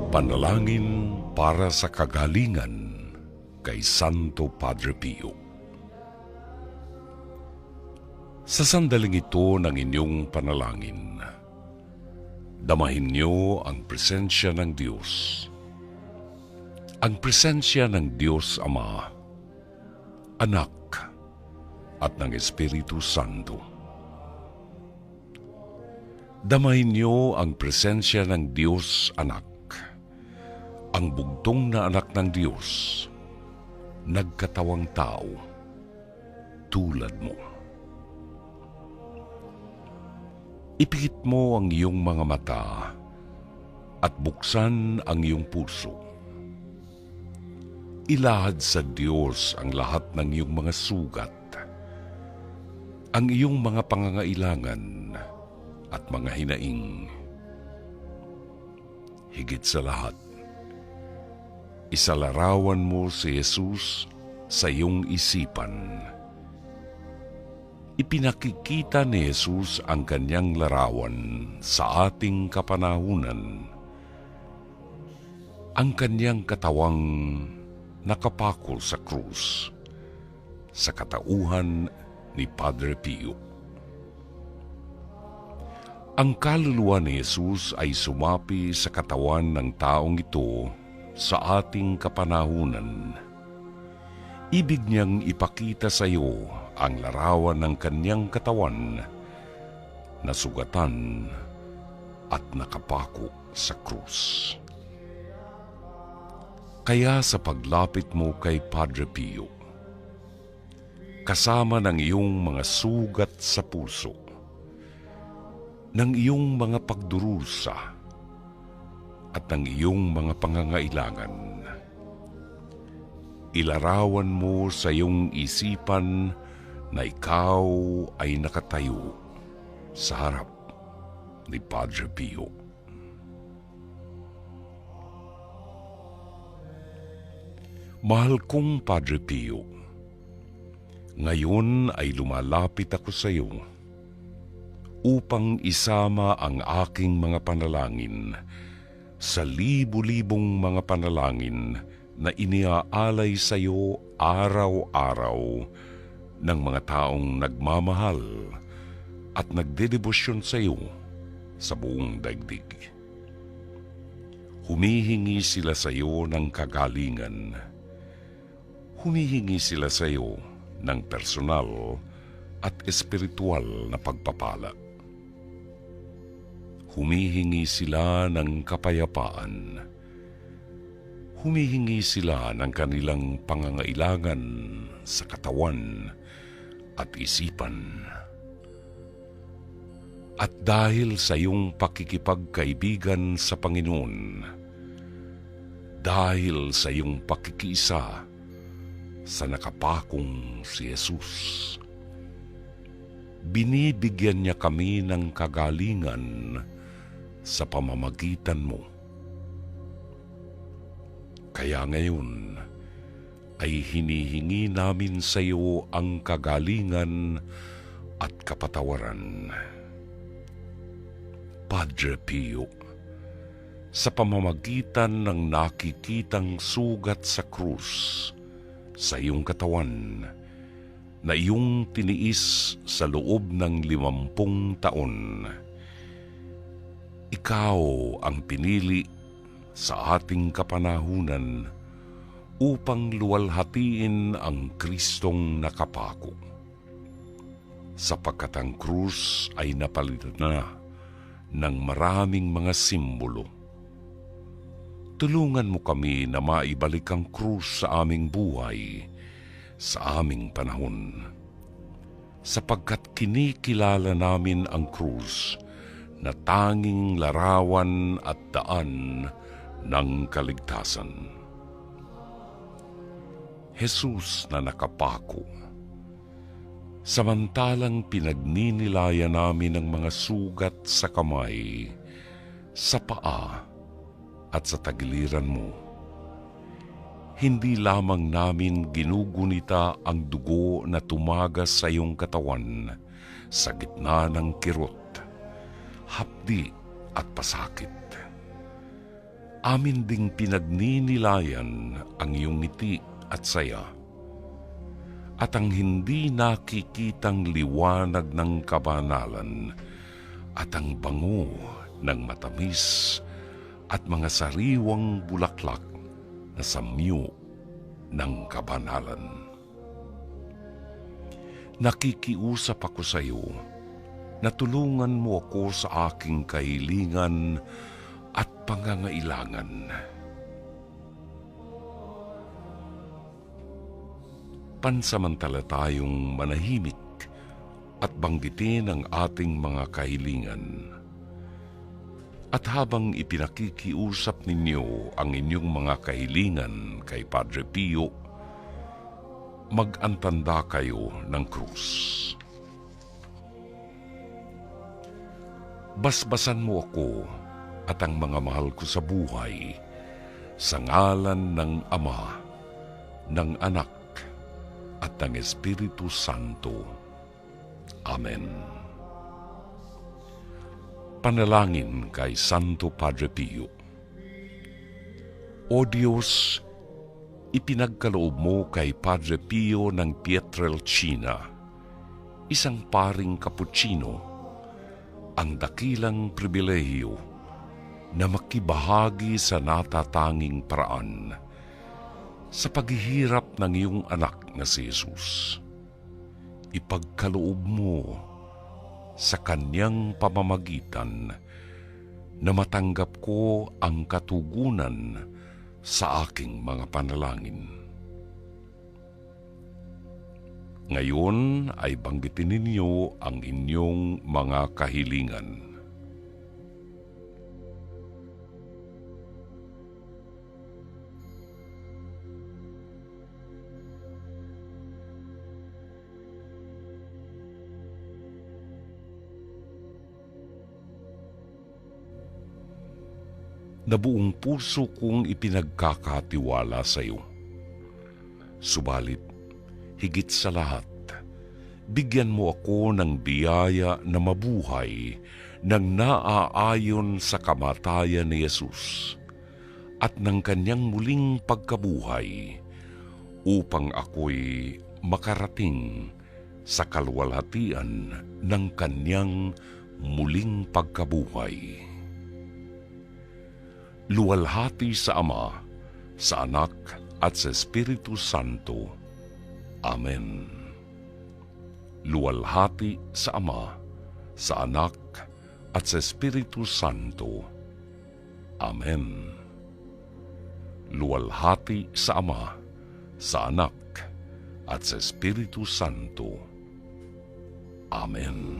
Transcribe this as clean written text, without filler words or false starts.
Panalangin para sa kagalingan kay Santo Padre Pio. Sa sandaling ito ng inyong panalangin, damahin niyo ang presensya ng Diyos. Ang presensya ng Diyos Ama, Anak, at ng Espiritu Santo. Damahin niyo ang presensya ng Diyos Anak, ang bugtong na anak ng Diyos, nagkatawang tao, tulad mo. Ipikit mo ang iyong mga mata at buksan ang iyong puso. Ilahad sa Diyos ang lahat ng iyong mga sugat, ang iyong mga pangangailangan at mga hinaing. Higit sa lahat, isalarawan mo si Jesus sa iyong isipan. Ipinakikita ni Jesus ang kanyang larawan sa ating kapanahunan. Ang kanyang katawang nakapakol sa krus, sa katauhan ni Padre Pio. Ang kaluluwa ni Jesus ay sumapi sa katawan ng taong ito sa ating kapanahunan. Ibig niyang ipakita sa iyo ang larawan ng kanyang katawan na sugatan at nakapako sa krus. Kaya sa paglapit mo kay Padre Pio, kasama ng iyong mga sugat sa puso, ng iyong mga pagdurusa at ng iyong mga pangangailangan, ilarawan mo sa iyong isipan na ikaw ay nakatayo sa harap ni Padre Pio. Mahal kong Padre Pio, ngayon ay lumalapit ako sa iyo upang isama ang aking mga panalangin sa libu-libong mga panalangin na iniaalay sa iyo araw-araw ng mga taong nagmamahal at nagdedebosyon sa iyo sa buong daigdig. Humihingi sila sa iyo ng kagalingan. Humihingi sila sa iyo ng personal at espiritual na pagpapala. Humihingi sila ng kapayapaan. Humihingi sila ng kanilang pangangailangan sa katawan at isipan. At dahil sa iyong pakikipagkaibigan sa Panginoon, dahil sa iyong pakikiisa sa nakapakong si Jesus, binibigyan niya kami ng kagalingan sa pamamagitan mo. Kaya ngayon ay hinihingi namin sa iyo ang kagalingan at kapatawaran. Padre Pio, sa pamamagitan ng nakikitang sugat sa krus sa iyong katawan na iyong tiniis sa loob ng 50 taon, ikaw ang pinili sa ating kapanahunan upang luwalhatiin ang Kristong nakapako. Sapagkat ang krus ay napalitan na ng maraming mga simbolo. Tulungan mo kami na maibalik ang krus sa aming buhay, sa aming panahon, sapagkat kinikilala namin ang krus na tanging larawan at daan ng kaligtasan. Jesus na nakapako, samantalang pinagninilayan namin ang mga sugat sa kamay, sa paa at sa tagiliran mo. Hindi lamang namin ginugunita ang dugo na tumagas sa iyong katawan sa gitna ng kirot, hapdi at pasakit. Amin ding pinagninilayan ang iyong ngiti at saya, at ang hindi nakikitang liwanag ng kabanalan at ang bango ng matamis at mga sariwang bulaklak na samyo ng kabanalan. Nakikiusap ako sa iyo na tulungan mo ako sa aking kahilingan at pangangailangan. Pansamantala tayong manahimik at banggitin ang ating mga kahilingan. At habang ipinakikiusap ninyo ang inyong mga kahilingan kay Padre Pio, mag-antanda kayo ng krus. Basbasan mo ako at ang mga mahal ko sa buhay sa ngalan ng Ama, ng Anak, at ng Espiritu Santo. Amen. Panalangin kay Santo Padre Pio. O Diyos, ipinagkaloob mo kay Padre Pio ng Pietrelcina, isang paring Kaputsino, ang dakilang pribilehiyo na makibahagi sa natatanging paraan sa paghihirap ng iyong anak na si Jesus. Ipagkaloob mo sa kanyang pamamagitan na matanggap ko ang katugunan sa aking mga panalangin. Ngayon ay banggitin ninyo ang inyong mga kahilingan. Na buong puso kong ipinagkakatiwala sa iyo. Subalit, higit sa lahat, bigyan mo ako ng biyaya na mabuhay nang naaayon sa kamatayan ni Jesus at ng kanyang muling pagkabuhay upang ako'y makarating sa kaluwalhatian ng kanyang muling pagkabuhay. Luwalhati sa Ama, sa Anak, at sa Espiritu Santo. Amen. Luwalhati sa Ama, sa Anak, at sa Espiritu Santo. Amen. Luwalhati sa Ama, sa Anak, at sa Espiritu Santo. Amen.